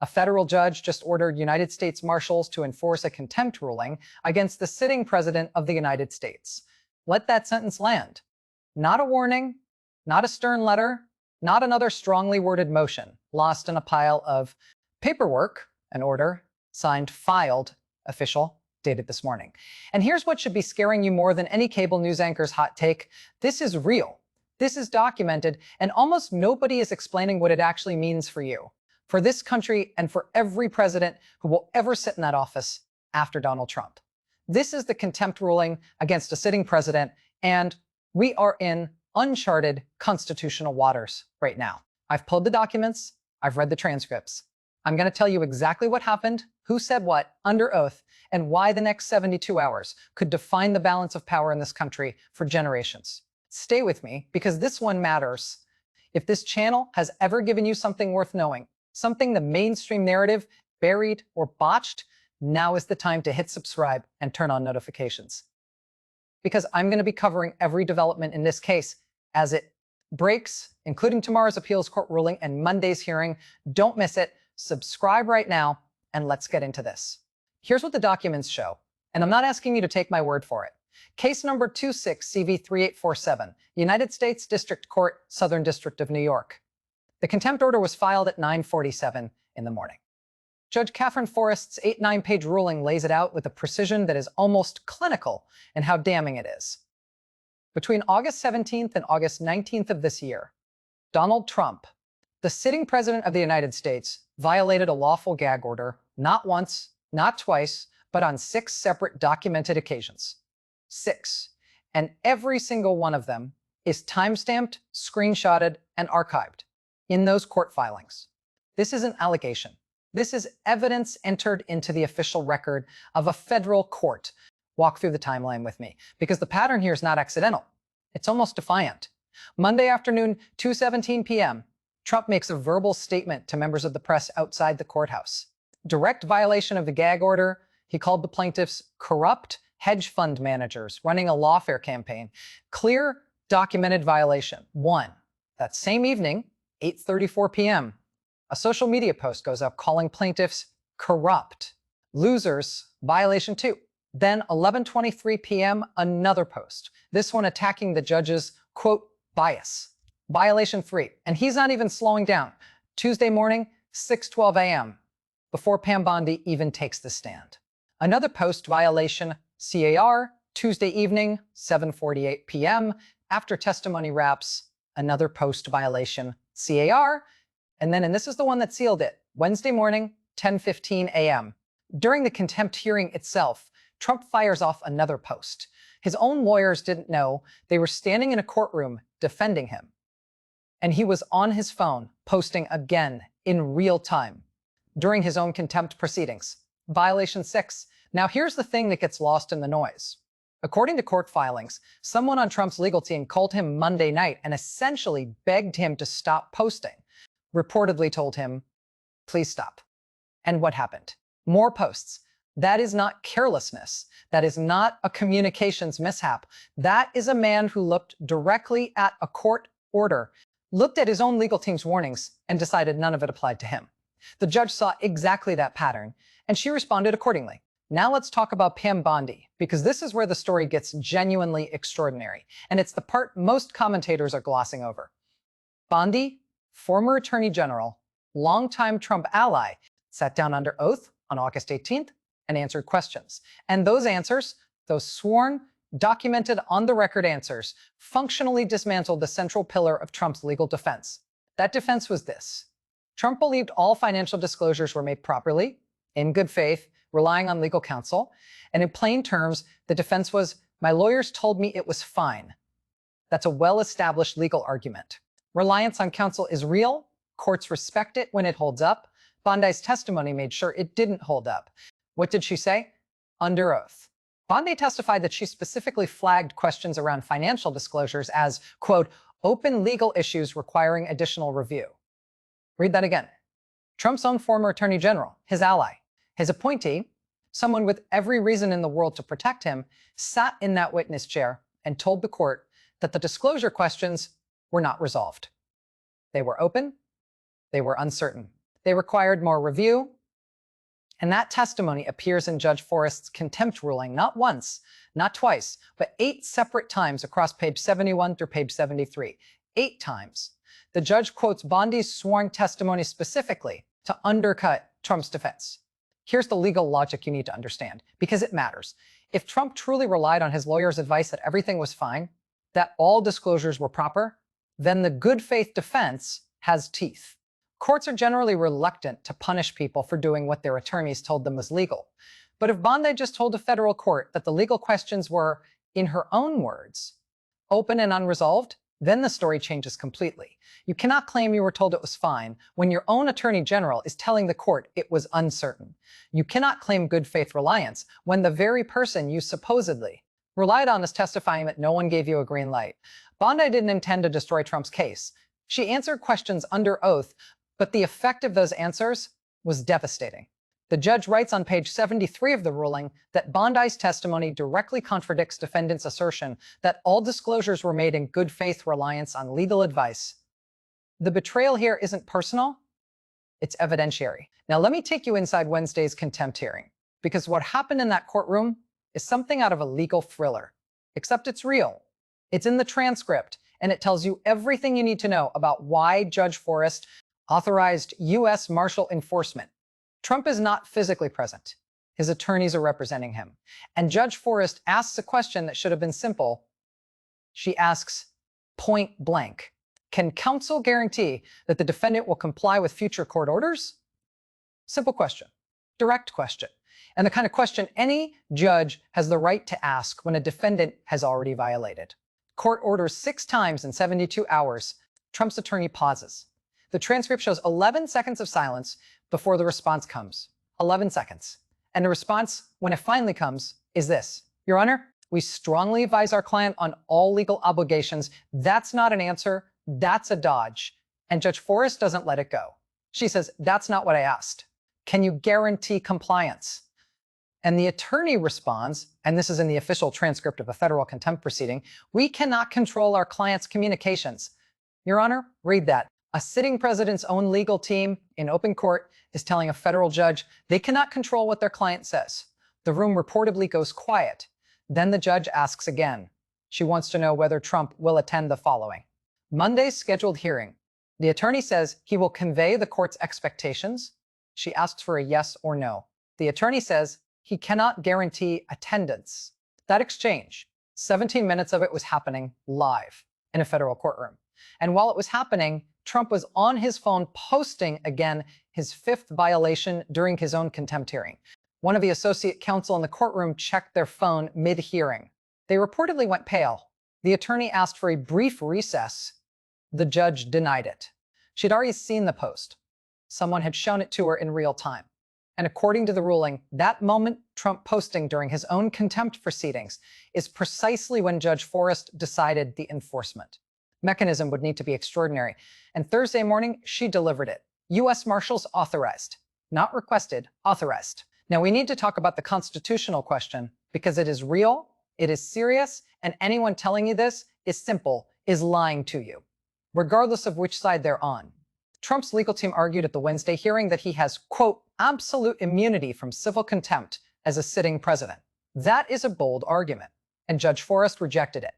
A federal judge just ordered United States Marshals to enforce a contempt ruling against the sitting president of the United States. Let that sentence land. Not a warning, not a stern letter, not another strongly worded motion lost in a pile of paperwork, an order, signed, filed, official, dated this morning. And here's what should be scaring you more than any cable news anchor's hot take. This is real. This is documented, and almost nobody is explaining what it actually means for you, for this country, and for every president who will ever sit in that office after Donald Trump. This is the contempt ruling against a sitting president, and we are in uncharted constitutional waters right now. I've pulled the documents, I've read the transcripts. I'm going to tell you exactly what happened, who said what, under oath, and why the next 72 hours could define the balance of power in this country for generations. Stay with me, because this one matters. If this channel has ever given you something worth knowing, something the mainstream narrative buried or botched, now is the time to hit subscribe and turn on notifications. Because I'm going to be covering every development in this case as it breaks, including tomorrow's appeals court ruling and Monday's hearing. Don't miss it. Subscribe right now, and let's get into this. Here's what the documents show, and I'm not asking you to take my word for it. Case number 26CV3847, United States District Court, Southern District of New York. The contempt order was filed at 9:47 in the morning. Judge Katherine Forest's 8-9-page ruling lays it out with a precision that is almost clinical in how damning it is. Between August 17th and August 19th of this year, Donald Trump, the sitting president of the United States, violated a lawful gag order not once, not twice, but on 6 separate documented occasions. 6. And every single one of them is timestamped, screenshotted, and archived in those court filings. This is an allegation. This is evidence entered into the official record of a federal court. Walk through the timeline with me, because the pattern here is not accidental. It's almost defiant. Monday afternoon, 2:17 p.m., Trump makes a verbal statement to members of the press outside the courthouse. Direct violation of the gag order. He called the plaintiffs corrupt hedge fund managers running a lawfare campaign. Clear, documented violation. 1. That same evening, 8:34 p.m., a social media post goes up calling plaintiffs corrupt. Losers, violation 2. Then 11:23 p.m., another post, this one attacking the judge's, quote, bias. Violation 3. And he's not even slowing down. Tuesday morning, 6:12 a.m., before Pam Bondi even takes the stand. Another post violation, CAR, Tuesday evening, 7:48 p.m., after testimony wraps. Another post violation, CAR, and then, and this is the one that sealed it, Wednesday morning, 10:15 a.m. During the contempt hearing itself, Trump fires off another post. His own lawyers didn't know. They were standing in a courtroom defending him. And he was on his phone, posting again in real time during his own contempt proceedings. Violation 6. Now here's the thing that gets lost in the noise. According to court filings, someone on Trump's legal team called him Monday night and essentially begged him to stop posting. Reportedly told him, please stop. And what happened? More posts. That is not carelessness. That is not a communications mishap. That is a man who looked directly at a court order, looked at his own legal team's warnings, and decided none of it applied to him. The judge saw exactly that pattern, and she responded accordingly. Now let's talk about Pam Bondi, because this is where the story gets genuinely extraordinary, and it's the part most commentators are glossing over. Bondi, former Attorney General, longtime Trump ally, sat down under oath on August 18th and answered questions. And those answers, those sworn, documented on-the-record answers, functionally dismantled the central pillar of Trump's legal defense. That defense was this. Trump believed all financial disclosures were made properly, in good faith, relying on legal counsel. And in plain terms, the defense was, my lawyers told me it was fine. That's a well-established legal argument. Reliance on counsel is real. Courts respect it when it holds up. Bondi's testimony made sure it didn't hold up. What did she say? Under oath. Bondi testified that she specifically flagged questions around financial disclosures as, quote, open legal issues requiring additional review. Read that again. Trump's own former attorney general, his ally, his appointee, someone with every reason in the world to protect him, sat in that witness chair and told the court that the disclosure questions were not resolved. They were open, they were uncertain. They required more review, and that testimony appears in Judge Forest's contempt ruling not once, not twice, but 8 separate times across page 71 through page 73. 8 times. The judge quotes Bondi's sworn testimony specifically to undercut Trump's defense. Here's the legal logic you need to understand, because it matters. If Trump truly relied on his lawyer's advice that everything was fine, that all disclosures were proper, then the good faith defense has teeth. Courts are generally reluctant to punish people for doing what their attorneys told them was legal. But if Bondi just told a federal court that the legal questions were, in her own words, open and unresolved, then the story changes completely. You cannot claim you were told it was fine when your own attorney general is telling the court it was uncertain. You cannot claim good faith reliance when the very person you supposedly relied on is testifying that no one gave you a green light. Bondi didn't intend to destroy Trump's case. She answered questions under oath, but the effect of those answers was devastating. The judge writes on page 73 of the ruling that Bondi's testimony directly contradicts defendants' assertion that all disclosures were made in good faith reliance on legal advice. The betrayal here isn't personal, it's evidentiary. Now let me take you inside Wednesday's contempt hearing, because what happened in that courtroom is something out of a legal thriller, except it's real. It's in the transcript, and it tells you everything you need to know about why Judge Forest authorized US Marshal enforcement. Trump is not physically present. His attorneys are representing him. And Judge Forest asks a question that should have been simple. She asks, point blank, can counsel guarantee that the defendant will comply with future court orders? Simple question, direct question, and the kind of question any judge has the right to ask when a defendant has already violated. Court orders 6 times in 72 hours. Trump's attorney pauses. The transcript shows 11 seconds of silence before the response comes. 11 seconds. And the response, when it finally comes, is this. Your Honor, we strongly advise our client on all legal obligations. That's not an answer. That's a dodge. And Judge Forest doesn't let it go. She says, that's not what I asked. Can you guarantee compliance? And the attorney responds, and this is in the official transcript of a federal contempt proceeding, we cannot control our client's communications. Your Honor, read that. A sitting president's own legal team in open court is telling a federal judge they cannot control what their client says. The room reportedly goes quiet. Then the judge asks again. She wants to know whether Trump will attend the following. Monday's scheduled hearing. The attorney says he will convey the court's expectations. She asks for a yes or no. The attorney says he cannot guarantee attendance. That exchange, 17 minutes of it was happening live in a federal courtroom. And while it was happening, Trump was on his phone posting again his 5th violation during his own contempt hearing. One of the associate counsel in the courtroom checked their phone mid-hearing. They reportedly went pale. The attorney asked for a brief recess. The judge denied it. She'd already seen the post. Someone had shown it to her in real time. And according to the ruling, that moment Trump posting during his own contempt proceedings is precisely when Judge Forest decided the enforcement mechanism would need to be extraordinary. And Thursday morning, she delivered it. US Marshals authorized. Not requested, authorized. Now we need to talk about the constitutional question because it is real, it is serious, and anyone telling you this is simple, is lying to you, regardless of which side they're on. Trump's legal team argued at the Wednesday hearing that he has, quote, absolute immunity from civil contempt as a sitting president. That is a bold argument, and Judge Forest rejected it.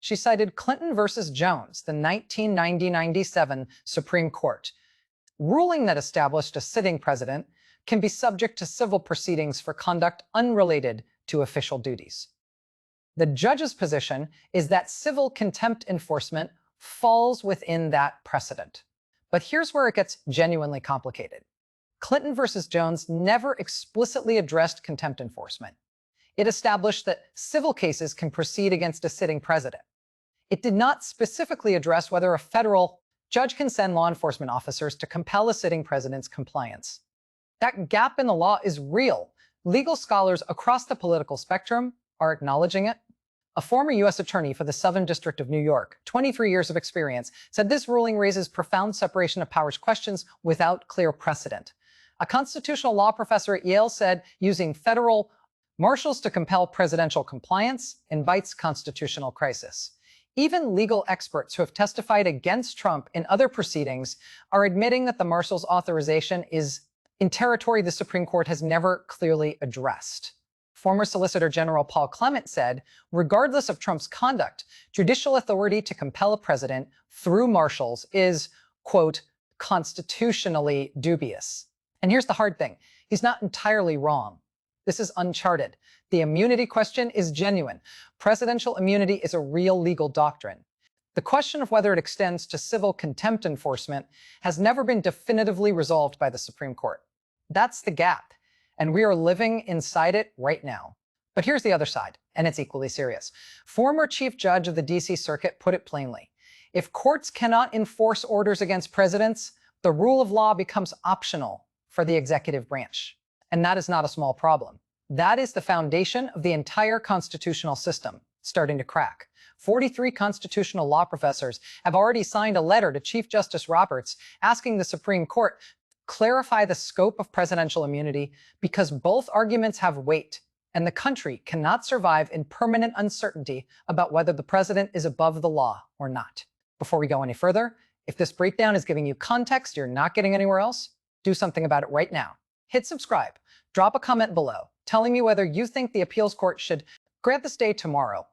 She cited Clinton versus Jones, the 1990-97 Supreme Court, ruling that established a sitting president can be subject to civil proceedings for conduct unrelated to official duties. The judge's position is that civil contempt enforcement falls within that precedent. But here's where it gets genuinely complicated. Clinton versus Jones never explicitly addressed contempt enforcement. It established that civil cases can proceed against a sitting president. It did not specifically address whether a federal judge can send law enforcement officers to compel a sitting president's compliance. That gap in the law is real. Legal scholars across the political spectrum are acknowledging it. A former U.S. attorney for the Southern District of New York, 23 years of experience, said this ruling raises profound separation of powers questions without clear precedent. A constitutional law professor at Yale said using federal marshals to compel presidential compliance invites constitutional crisis. Even legal experts who have testified against Trump in other proceedings are admitting that the Marshals authorization is in territory the Supreme Court has never clearly addressed. Former Solicitor General Paul Clement said, regardless of Trump's conduct, judicial authority to compel a president through marshals is, quote, constitutionally dubious. And here's the hard thing. He's not entirely wrong. This is uncharted. The immunity question is genuine. Presidential immunity is a real legal doctrine. The question of whether it extends to civil contempt enforcement has never been definitively resolved by the Supreme Court. That's the gap, and we are living inside it right now. But here's the other side, and it's equally serious. Former Chief Judge of the DC Circuit put it plainly. If courts cannot enforce orders against presidents, the rule of law becomes optional for the executive branch. And that is not a small problem. That is the foundation of the entire constitutional system starting to crack. 43 constitutional law professors have already signed a letter to Chief Justice Roberts asking the Supreme Court clarify the scope of presidential immunity because both arguments have weight, and the country cannot survive in permanent uncertainty about whether the president is above the law or not. Before we go any further, if this breakdown is giving you context you're not getting anywhere else, do something about it right now. Hit subscribe, drop a comment below telling me whether you think the appeals court should grant the stay tomorrow.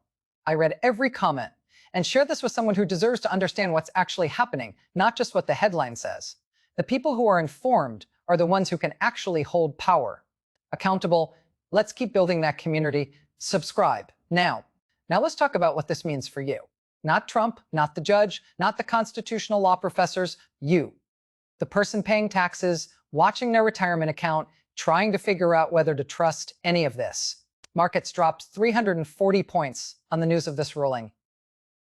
I read every comment, and share this with someone who deserves to understand what's actually happening, not just what the headline says. The people who are informed are the ones who can actually hold power accountable. Let's keep building that community. Subscribe now. Now let's talk about what this means for you. Not Trump, not the judge, not the constitutional law professors, you. The person paying taxes, watching their retirement account, trying to figure out whether to trust any of this. Markets dropped 340 points on the news of this ruling.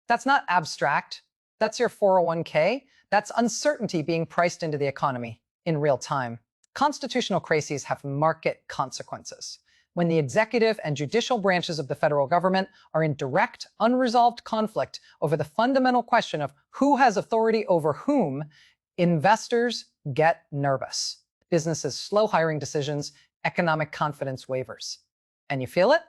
That's not abstract. That's your 401k. That's uncertainty being priced into the economy in real time. Constitutional crises have market consequences. When the executive and judicial branches of the federal government are in direct, unresolved conflict over the fundamental question of who has authority over whom, investors get nervous. Businesses slow hiring decisions, economic confidence wavers. And you feel it?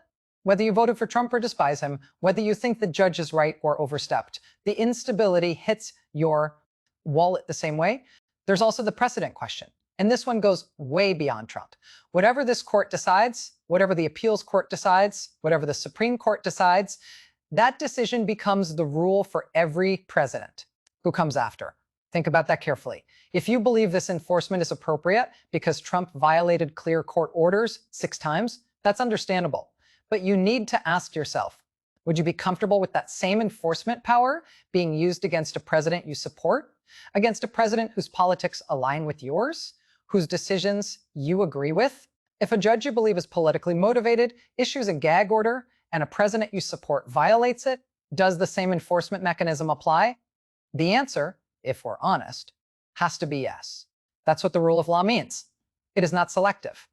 Whether you voted for Trump or despise him, whether you think the judge is right or overstepped, the instability hits your wallet the same way. There's also the precedent question. And this one goes way beyond Trump. Whatever this court decides, whatever the appeals court decides, whatever the Supreme Court decides, that decision becomes the rule for every president who comes after. Think about that carefully. If you believe this enforcement is appropriate because Trump violated clear court orders 6 times, that's understandable. But you need to ask yourself, would you be comfortable with that same enforcement power being used against a president you support? Against a president whose politics align with yours? Whose decisions you agree with? If a judge you believe is politically motivated issues a gag order and a president you support violates it, does the same enforcement mechanism apply? The answer, if we're honest, has to be yes. That's what the rule of law means. It is not selective.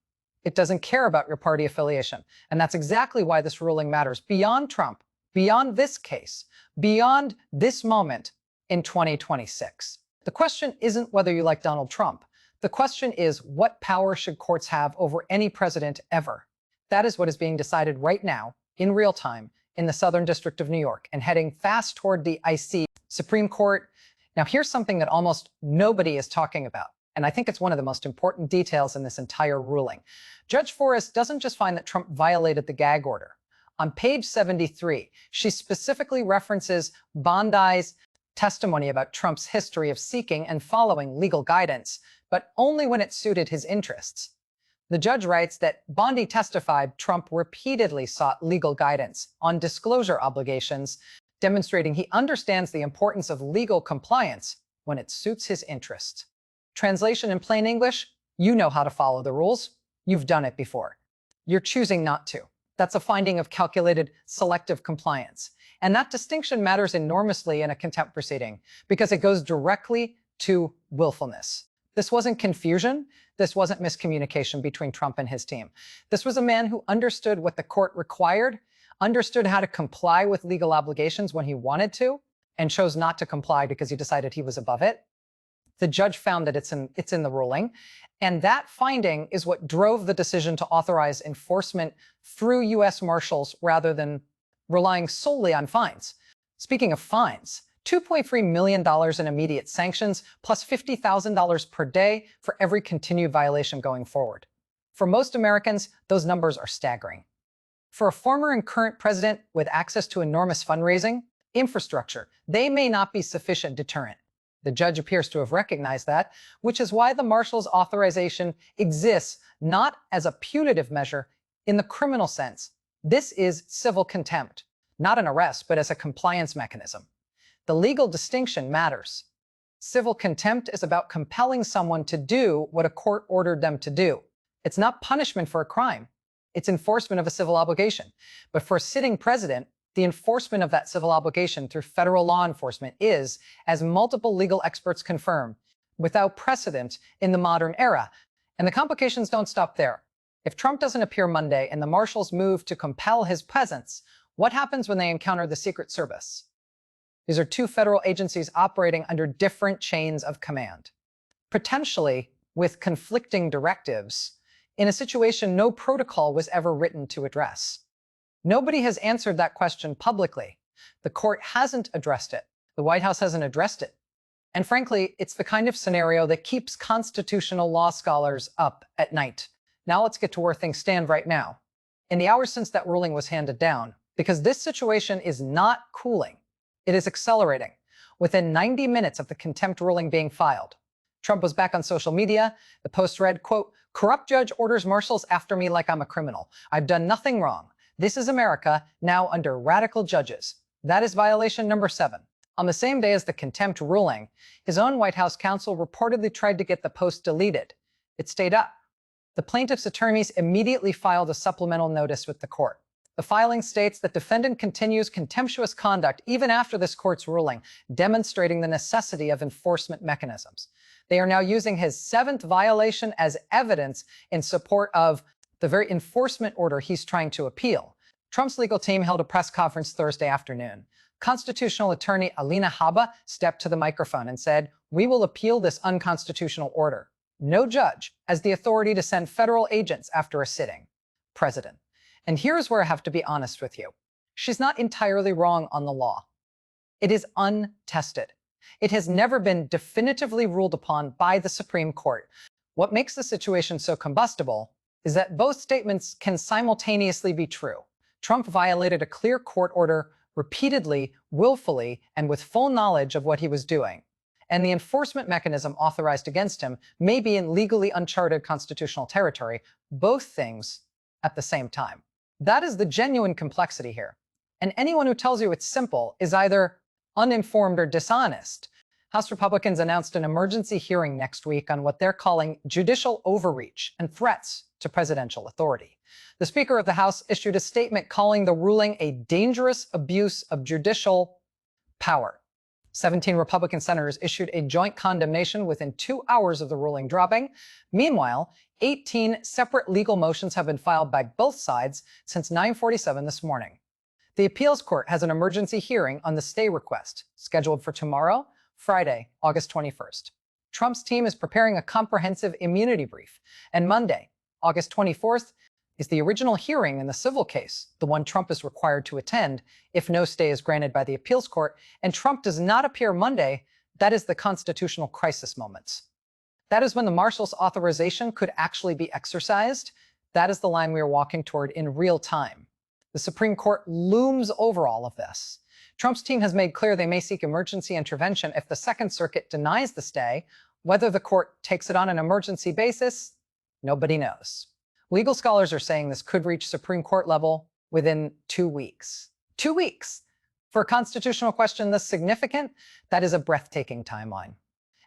It doesn't care about your party affiliation. And that's exactly why this ruling matters beyond Trump, beyond this case, beyond this moment in 2026. The question isn't whether you like Donald Trump. The question is, what power should courts have over any president ever? That is what is being decided right now, in real time, in the Southern District of New York, and heading fast toward the IC Supreme Court. Now, here's something that almost nobody is talking about, and I think it's one of the most important details in this entire ruling. Judge Forest doesn't just find that Trump violated the gag order. On page 73, she specifically references Bondi's testimony about Trump's history of seeking and following legal guidance, but only when it suited his interests. The judge writes that Bondi testified Trump repeatedly sought legal guidance on disclosure obligations, demonstrating he understands the importance of legal compliance when it suits his interests. Translation in plain English, you know how to follow the rules. You've done it before. You're choosing not to. That's a finding of calculated, selective compliance. And that distinction matters enormously in a contempt proceeding because it goes directly to willfulness. This wasn't confusion. This wasn't miscommunication between Trump and his team. This was a man who understood what the court required, understood how to comply with legal obligations when he wanted to, and chose not to comply because he decided he was above it. The judge found that it's in the ruling. And that finding is what drove the decision to authorize enforcement through US Marshals rather than relying solely on fines. Speaking of fines, $2.3 million in immediate sanctions, plus $50,000 per day for every continued violation going forward. For most Americans, those numbers are staggering. For a former and current president with access to enormous fundraising, infrastructure, they may not be sufficient deterrent. The judge appears to have recognized that, which is why the Marshals authorization exists not as a punitive measure in the criminal sense. This is civil contempt, not an arrest, but as a compliance mechanism. The legal distinction matters. Civil contempt is about compelling someone to do what a court ordered them to do. It's not punishment for a crime. It's enforcement of a civil obligation. But for a sitting president, the enforcement of that civil obligation through federal law enforcement is, as multiple legal experts confirm, without precedent in the modern era. And the complications don't stop there. If Trump doesn't appear Monday and the Marshals move to compel his presence, what happens when they encounter the Secret Service? These are two federal agencies operating under different chains of command, potentially with conflicting directives, in a situation no protocol was ever written to address. Nobody has answered that question publicly. The court hasn't addressed it. The White House hasn't addressed it. And frankly, it's the kind of scenario that keeps constitutional law scholars up at night. Now let's get to where things stand right now. In the hours since that ruling was handed down, because this situation is not cooling, it is accelerating. Within 90 minutes of the contempt ruling being filed, Trump was back on social media. The post read, quote, "Corrupt judge orders Marshals after me like I'm a criminal. I've done nothing wrong. This is America, now under radical judges." That is violation number 7. On the same day as the contempt ruling, his own White House counsel reportedly tried to get the post deleted. It stayed up. The plaintiff's attorneys immediately filed a supplemental notice with the court. The filing states that defendant continues contemptuous conduct even after this court's ruling, demonstrating the necessity of enforcement mechanisms. They are now using his 7th violation as evidence in support of the very enforcement order he's trying to appeal. Trump's legal team held a press conference Thursday afternoon. Constitutional attorney Alina Habba stepped to the microphone and said, "We will appeal this unconstitutional order. No judge has the authority to send federal agents after a sitting president." And here's where I have to be honest with you. She's not entirely wrong on the law. It is untested. It has never been definitively ruled upon by the Supreme Court. What makes the situation so combustible is that both statements can simultaneously be true. Trump violated a clear court order repeatedly, willfully, and with full knowledge of what he was doing. And the enforcement mechanism authorized against him may be in legally uncharted constitutional territory, both things at the same time. That is the genuine complexity here. And anyone who tells you it's simple is either uninformed or dishonest. House Republicans announced an emergency hearing next week on what they're calling judicial overreach and threats to presidential authority. The Speaker of the House issued a statement calling the ruling a dangerous abuse of judicial power. 17 Republican senators issued a joint condemnation within 2 hours of the ruling dropping. Meanwhile, 18 separate legal motions have been filed by both sides since 9:47 this morning. The appeals court has an emergency hearing on the stay request, scheduled for tomorrow, Friday, August 21st. Trump's team is preparing a comprehensive immunity brief, and Monday, August 24th, is the original hearing in the civil case, the one Trump is required to attend if no stay is granted by the appeals court, and Trump does not appear Monday. That is the constitutional crisis moments. That is when the Marshals authorization could actually be exercised. That is the line we are walking toward in real time. The Supreme Court looms over all of this. Trump's team has made clear they may seek emergency intervention if the Second Circuit denies the stay. Whether the court takes it on an emergency basis, nobody knows. Legal scholars are saying this could reach Supreme Court level within 2 weeks. 2 weeks! For a constitutional question this significant, that is a breathtaking timeline.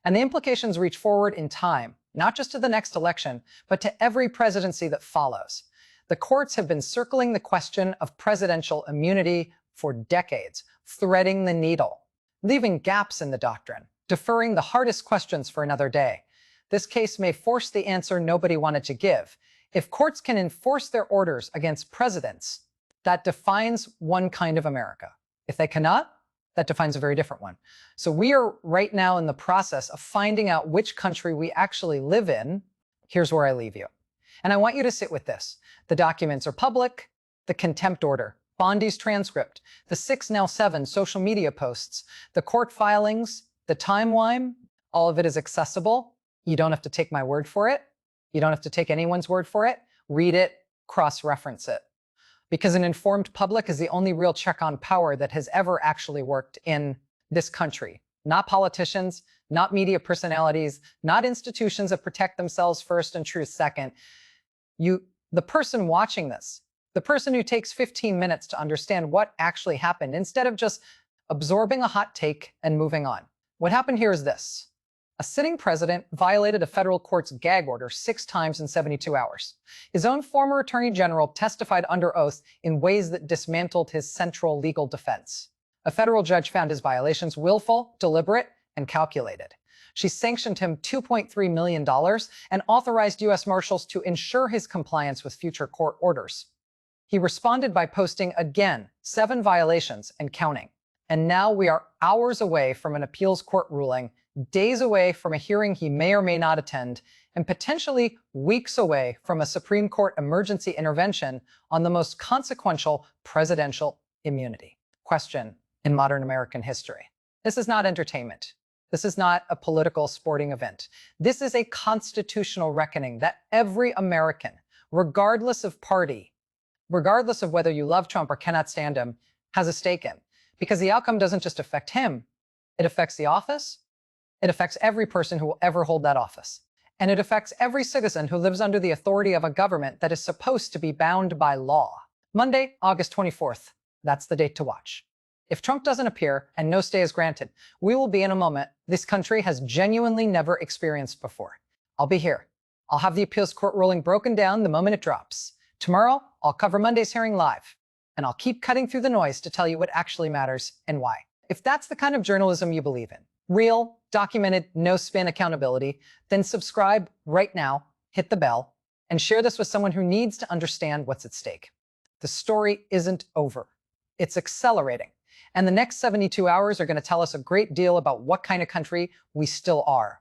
And the implications reach forward in time, not just to the next election, but to every presidency that follows. The courts have been circling the question of presidential immunity for decades, threading the needle, leaving gaps in the doctrine, deferring the hardest questions for another day. This case may force the answer nobody wanted to give. If courts can enforce their orders against presidents, that defines one kind of America. If they cannot, that defines a very different one. So we are right now in the process of finding out which country we actually live in. Here's where I leave you. And I want you to sit with this. The documents are public. The contempt order Bondi's transcript, the 6, now 7 social media posts, the court filings, the timeline, all of it is accessible. You don't have to take my word for it. You don't have to take anyone's word for it. Read it, cross-reference it. Because an informed public is the only real check on power that has ever actually worked in this country. Not politicians, not media personalities, not institutions that protect themselves first and truth second. The person watching this, the person who takes 15 minutes to understand what actually happened instead of just absorbing a hot take and moving on. What happened here is this. A sitting president violated a federal court's gag order 6 times in 72 hours. His own former attorney general testified under oath in ways that dismantled his central legal defense. A federal judge found his violations willful, deliberate, and calculated. She sanctioned him $2.3 million and authorized US Marshals to ensure his compliance with future court orders. He responded by posting again 7 violations and counting. And now we are hours away from an appeals court ruling, days away from a hearing he may or may not attend, and potentially weeks away from a Supreme Court emergency intervention on the most consequential presidential immunity question in modern American history. This is not entertainment. This is not a political sporting event. This is a constitutional reckoning that every American, regardless of party, regardless of whether you love Trump or cannot stand him, has a stake in. Because the outcome doesn't just affect him, it affects the office, it affects every person who will ever hold that office, and it affects every citizen who lives under the authority of a government that is supposed to be bound by law. Monday, August 24th, that's the date to watch. If Trump doesn't appear and no stay is granted, we will be in a moment this country has genuinely never experienced before. I'll be here. I'll have the appeals court ruling broken down the moment it drops. Tomorrow, I'll cover Monday's hearing live, and I'll keep cutting through the noise to tell you what actually matters and why. If that's the kind of journalism you believe in, real, documented, no-spin accountability, then subscribe right now, hit the bell, and share this with someone who needs to understand what's at stake. The story isn't over. It's accelerating. And the next 72 hours are going to tell us a great deal about what kind of country we still are.